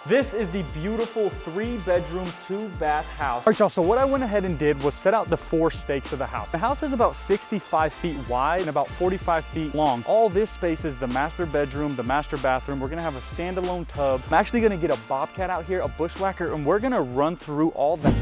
This is the beautiful 3-bedroom, 2-bath house. All right, y'all, so what I went ahead and did was set out the 4 stakes of the house. The house is about 65 feet wide and about 45 feet long. All this space is the master bedroom, the master bathroom. We're gonna have a standalone tub. I'm actually gonna get a bobcat out here, a bushwhacker, and we're gonna run through all that.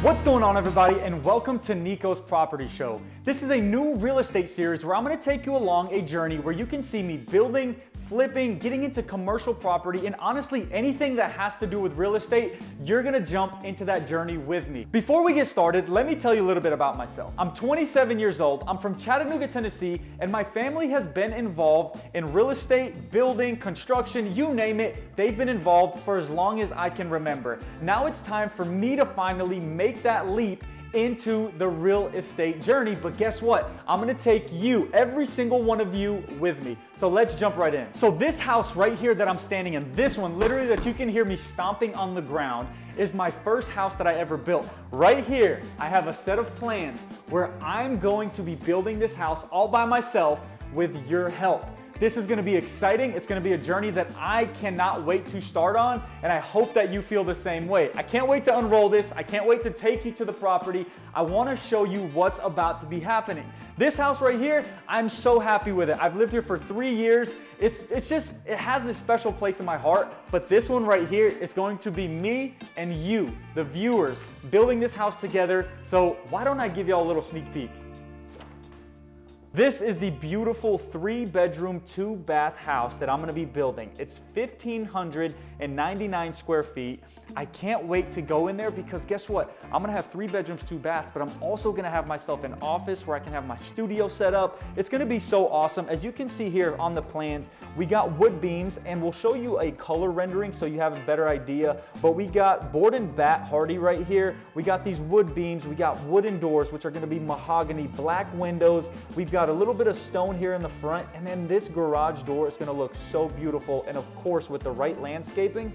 What's going on, everybody, and welcome to Nikos Property Show. This is a new real estate series where I'm gonna take you along a journey where you can see me building, flipping, getting into commercial property, and honestly, anything that has to do with real estate, you're gonna jump into that journey with me. Before we get started, let me tell you a little bit about myself. I'm 27 years old, I'm from Chattanooga, Tennessee, and my family has been involved in real estate, building, construction, you name it, they've been involved for as long as I can remember. Now it's time for me to finally make that leap into the real estate journey. But guess what? I'm gonna take you, every single one of you, with me. So let's jump right in. So this house right here that I'm standing in, this one, literally that you can hear me stomping on the ground, is my first house that I ever built. Right here, I have a set of plans where I'm going to be building this house all by myself with your help. This is gonna be exciting. It's gonna be a journey that I cannot wait to start on, and I hope that you feel the same way. I can't wait to unroll this. I can't wait to take you to the property. I wanna show you what's about to be happening. This house right here, I'm so happy with it. I've lived here for 3 years. It has this special place in my heart, but this one right here is going to be me and you, the viewers, building this house together. So why don't I give y'all a little sneak peek? This is the beautiful 3-bedroom, 2-bath house that I'm gonna be building. It's 1,599 square feet. I can't wait to go in there because guess what? I'm gonna have 3 bedrooms, 2 baths, but I'm also gonna have myself an office where I can have my studio set up. It's gonna be so awesome. As you can see here on the plans, we got wood beams, and we'll show you a color rendering so you have a better idea, but we got board and bat hardy right here. We got these wood beams, we got wooden doors, which are gonna be mahogany, black windows. We've got a little bit of stone here in the front, and then this garage door is gonna look so beautiful. And of course, with the right landscaping,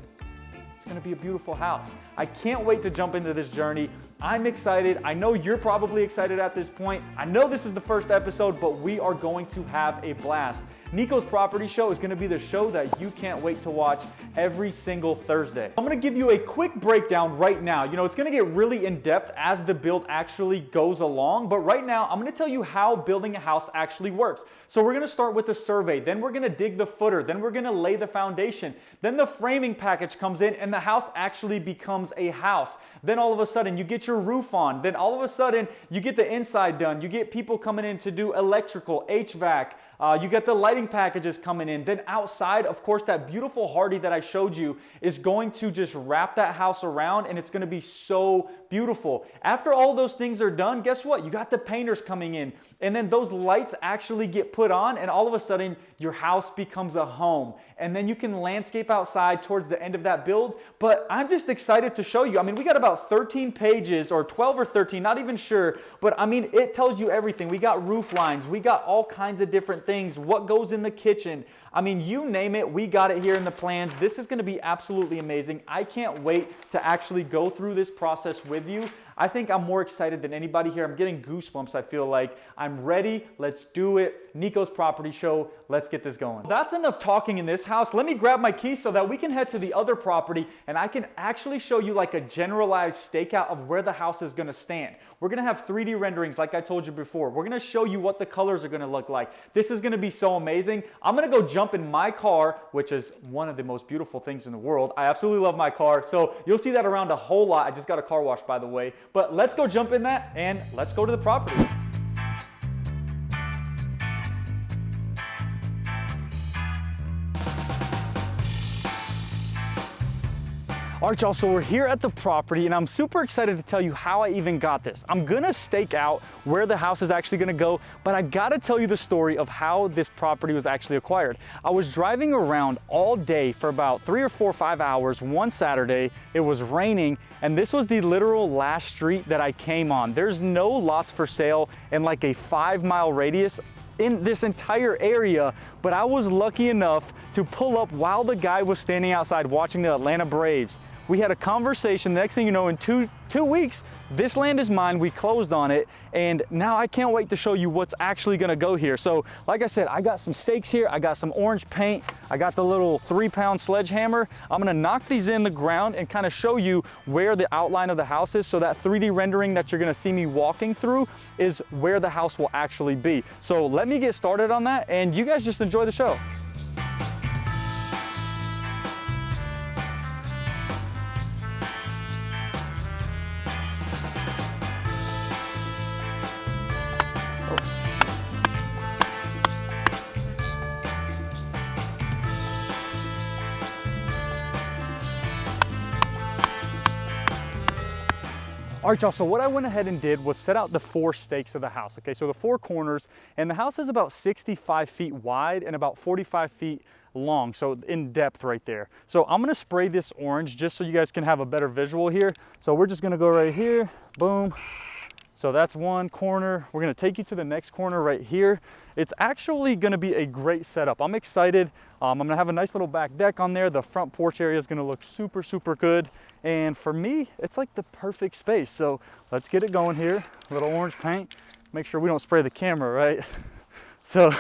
it's gonna be a beautiful house. I can't wait to jump into this journey. I'm excited. I know you're probably excited at this point. I know this is the first episode, but we are going to have a blast. Nikos Property Show is gonna be the show that you can't wait to watch every single Thursday. I'm gonna give you a quick breakdown right now. You know, it's gonna get really in depth as the build actually goes along, but right now I'm gonna tell you how building a house actually works. So we're gonna start with the survey, then we're gonna dig the footer, then we're gonna lay the foundation, then the framing package comes in and the house actually becomes a house. Then all of a sudden you get your roof on, then all of a sudden you get the inside done, you get people coming in to do electrical, HVAC, you get the lighting packages coming in. Then outside, of course, that beautiful hardy that I showed you is going to just wrap that house around, and it's gonna be so beautiful. After all those things are done, guess what? You got the painters coming in, and then those lights actually get put on, and all of a sudden your house becomes a home. And then you can landscape outside towards the end of that build. But I'm just excited to show you. I mean, we got about 13 pages, or 12 or 13, not even sure, but I mean, it tells you everything. We got roof lines, we got all kinds of different things, what goes in the kitchen. I mean, you name it, we got it here in the plans. This is gonna be absolutely amazing. I can't wait to actually go through this process with you. I think I'm more excited than anybody here. I'm getting goosebumps, I feel like. I'm ready, let's do it. Nikos Property Show, let's get this going. That's enough talking in this house. Let me grab my keys so that we can head to the other property and I can actually show you like a generalized stakeout of where the house is gonna stand. We're gonna have 3D renderings like I told you before. We're gonna show you what the colors are gonna look like. This is gonna be so amazing. I'm gonna go jump in my car, which is one of the most beautiful things in the world. I absolutely love my car. So you'll see that around a whole lot. I just got a car wash, by the way. But let's go jump in that and let's go to the property. All right, y'all, so we're here at the property and I'm super excited to tell you how I even got this. I'm gonna stake out where the house is actually gonna go, but I gotta tell you the story of how this property was actually acquired. I was driving around all day for about 3 or 4 or 5 hours one Saturday. It was raining, and this was the literal last street that I came on. There's no lots for sale in like a 5-mile radius in this entire area, but I was lucky enough to pull up while the guy was standing outside watching the Atlanta Braves. We had a conversation. The next thing you know, in two weeks, this land is mine. We closed on it. And now I can't wait to show you what's actually gonna go here. So like I said, I got some stakes here. I got some orange paint. I got the little 3-pound sledgehammer. I'm gonna knock these in the ground and kind of show you where the outline of the house is. So that 3D rendering that you're gonna see me walking through is where the house will actually be. So let me get started on that, and you guys just enjoy the show. All right, y'all, so what I went ahead and did was set out the 4 stakes of the house, okay? So the 4 corners, and the house is about 65 feet wide and about 45 feet long, so in depth right there. So I'm gonna spray this orange just so you guys can have a better visual here. So we're just gonna go right here, boom. So that's one corner. We're gonna take you to the next corner right here. It's actually gonna be a great setup. I'm excited. I'm gonna have a nice little back deck on there. The front porch area is gonna look super, super good. And for me, it's like the perfect space. So let's get it going here. A little orange paint. Make sure we don't spray the camera, right? So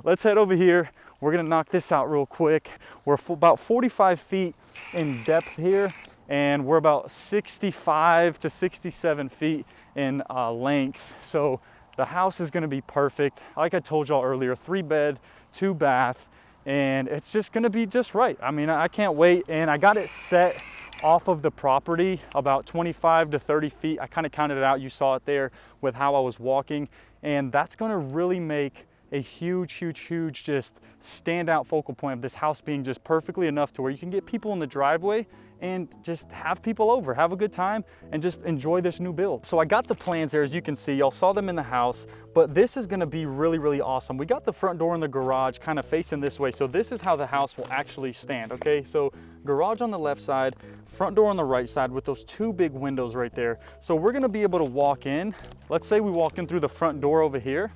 let's head over here. We're gonna knock this out real quick. We're about 45 feet in depth here, and we're about 65 to 67 feet in length. So the house is gonna be perfect. Like I told y'all earlier, 3-bed, 2-bath, and it's just gonna be just right. I mean, I can't wait. And I got it set off of the property about 25 to 30 feet. I kind of counted it out. You saw it there with how I was walking. And that's gonna really make a huge, huge, huge just standout focal point of this house being just perfectly enough to where you can get people in the driveway and just have people over, have a good time, and just enjoy this new build. So I got the plans there, as you can see. Y'all saw them in the house, but this is gonna be really, really awesome. We got the front door in the garage kind of facing this way. So this is how the house will actually stand, okay? So garage on the left side, front door on the right side with those 2 big windows right there. So we're gonna be able to walk in. Let's say we walk in through the front door over here.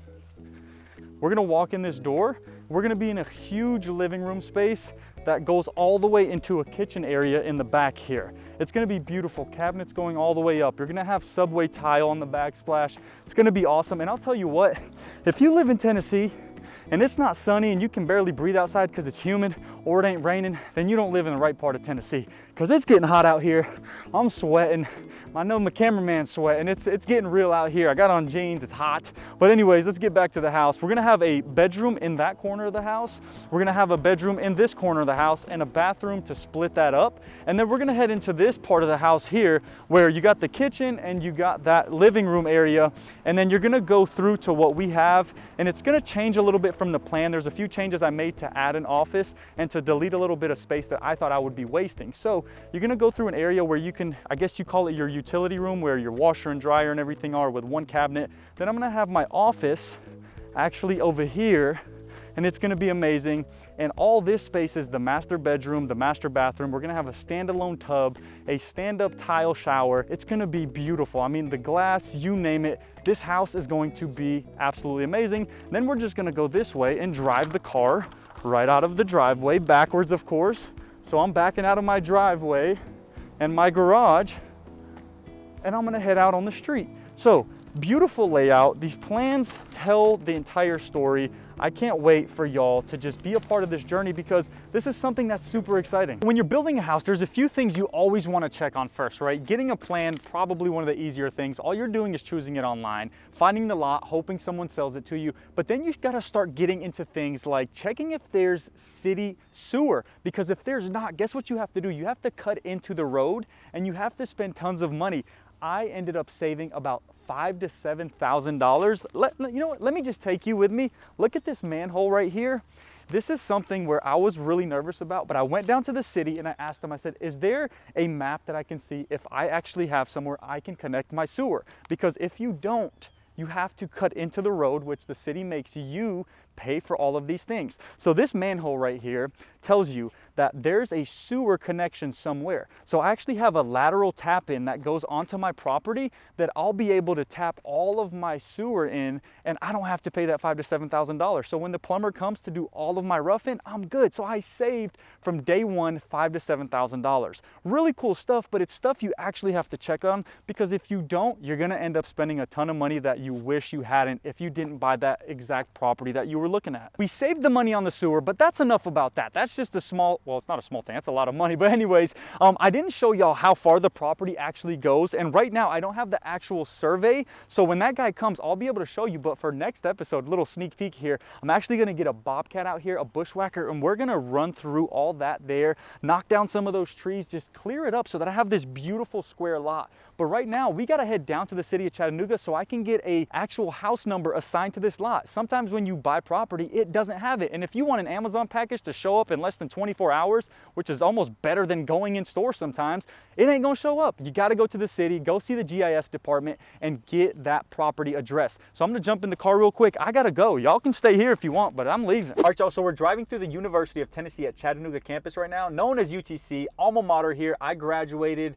We're gonna walk in this door. We're gonna be in a huge living room space that goes all the way into a kitchen area in the back here. It's gonna be beautiful, cabinets going all the way up. You're gonna have subway tile on the backsplash. It's gonna be awesome. And I'll tell you what, if you live in Tennessee and it's not sunny and you can barely breathe outside because it's humid or it ain't raining, then you don't live in the right part of Tennessee, because it's getting hot out here. I'm sweating. I know my cameraman's sweating. It's getting real out here. I got on jeans, it's hot. But anyways, let's get back to the house. We're gonna have a bedroom in that corner of the house. We're gonna have a bedroom in this corner of the house and a bathroom to split that up. And then we're gonna head into this part of the house here where you got the kitchen and you got that living room area. And then you're gonna go through to what we have, and it's gonna change a little bit from the plan. There's a few changes I made to add an office and to delete a little bit of space that I thought I would be wasting. So you're gonna go through an area where you can, I guess you call it your utility room, where your washer and dryer and everything are with one cabinet. Then I'm gonna have my office actually over here, and it's gonna be amazing. And all this space is the master bedroom, the master bathroom. We're gonna have a standalone tub, a stand-up tile shower. It's gonna be beautiful. I mean, the glass, you name it. This house is going to be absolutely amazing. Then we're just gonna go this way and drive the car right out of the driveway, backwards of course. So I'm backing out of my driveway and my garage, and I'm gonna head out on the street. So beautiful layout. These plans tell the entire story. I can't wait for y'all to just be a part of this journey, because this is something that's super exciting. When you're building a house, there's a few things you always want to check on first, right? Getting a plan, probably one of the easier things. All you're doing is choosing it online, finding the lot, hoping someone sells it to you. But then you've got to start getting into things like checking if there's city sewer, because if there's not, guess what you have to do? You have to cut into the road and you have to spend tons of money. I ended up saving about $5,000 to $7,000. You know what? Let me just take you with me. Look at this manhole right here. This is something where I was really nervous about, but I went down to the city and I asked them, I said, is there a map that I can see if I actually have somewhere I can connect my sewer? Because if you don't, you have to cut into the road, which the city makes you pay for all of these things. So this manhole right here tells you that there's a sewer connection somewhere. So I actually have a lateral tap in that goes onto my property that I'll be able to tap all of my sewer in, and I don't have to pay that $5,000 to $7,000. So when the plumber comes to do all of my roughing, I'm good. So I saved from day one $5,000 to $7,000. Really cool stuff, but it's stuff you actually have to check on, because if you don't, you're gonna end up spending a ton of money that you wish you hadn't if you didn't buy that exact property that you were looking at. We saved the money on the sewer, but that's enough about that. That's just a small, well, it's not a small thing, that's a lot of money. But anyways, I didn't show y'all how far the property actually goes. And right now I don't have the actual survey. So when that guy comes, I'll be able to show you. But for next episode, little sneak peek here, I'm actually gonna get a bobcat out here, a bushwhacker, and we're gonna run through all that there, knock down some of those trees, just clear it up so that I have this beautiful square lot. But right now we gotta head down to the city of Chattanooga so I can get a actual house number assigned to this lot. Sometimes when you buy property, it doesn't have it. And if you want an Amazon package to show up in less than 24 hours, which is almost better than going in store sometimes, it ain't gonna show up. You gotta go to the city, go see the GIS department and get that property address. So I'm gonna jump in the car real quick. I gotta go. Y'all can stay here if you want, but I'm leaving. All right, y'all, so we're driving through the University of Tennessee at Chattanooga campus right now, known as UTC, alma mater here. I graduated.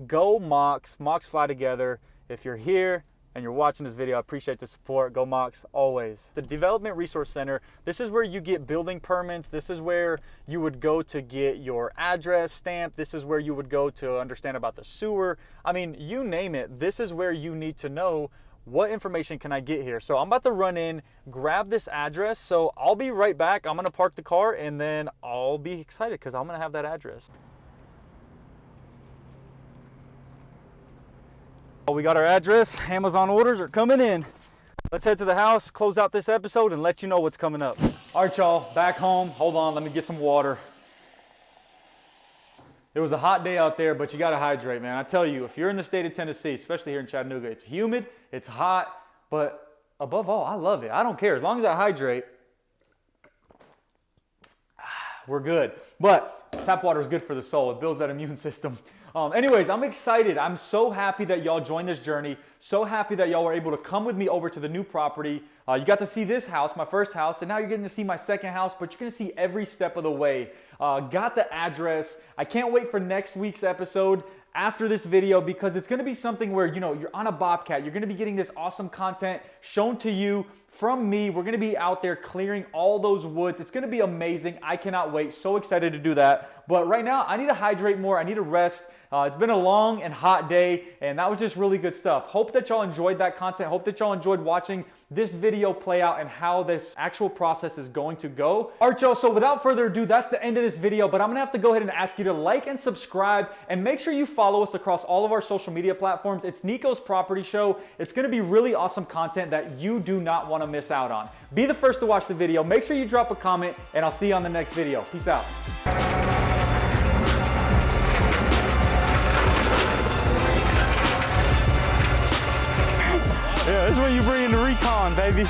Go Mocs, Mocs fly together. If you're here and you're watching this video, I appreciate the support. Go Mocs, always. The Development Resource Center, this is where you get building permits. This is where you would go to get your address stamped. This is where you would go to understand about the sewer. I mean, you name it. This is where you need to know what information can I get here. So I'm about to run in, grab this address. So I'll be right back. I'm gonna park the car and then I'll be excited because I'm gonna have that address. We got our address. Amazon orders are coming in. Let's head to the house, close out this episode, and let you know what's coming up. All right, y'all, back home. Hold on, let me get some water. It was a hot day out there, but you gotta hydrate, man. I tell you, if you're in the state of Tennessee, especially here in Chattanooga, it's humid, it's hot, but above all, I love it. I don't care. As long as I hydrate, we're good. But tap water is good for the soul. It builds that immune system. Anyways, I'm excited. I'm so happy that y'all joined this journey. So happy that y'all were able to come with me over to the new property. You got to see this house, my first house, and now you're getting to see my second house, but you're gonna see every step of the way. Got the address. I can't wait for next week's episode after this video, because it's gonna be something where, you know, you're on a bobcat. You're gonna be getting this awesome content shown to you from me. We're gonna be out there clearing all those woods. It's gonna be amazing. I cannot wait. So excited to do that. But right now, I need to hydrate more. I need to rest. It's been a long and hot day, and that was just really good stuff. Hope that y'all enjoyed that content. Hope that y'all enjoyed watching this video play out and how this actual process is going to go. All right, y'all, so without further ado, that's the end of this video, but I'm gonna have to go ahead and ask you to like and subscribe, and make sure you follow us across all of our social media platforms. It's Nikos Property Show. It's gonna be really awesome content that you do not wanna miss out on. Be the first to watch the video. Make sure you drop a comment, and I'll see you on the next video. Peace out. Yeah, this is where you bring in the recon, baby.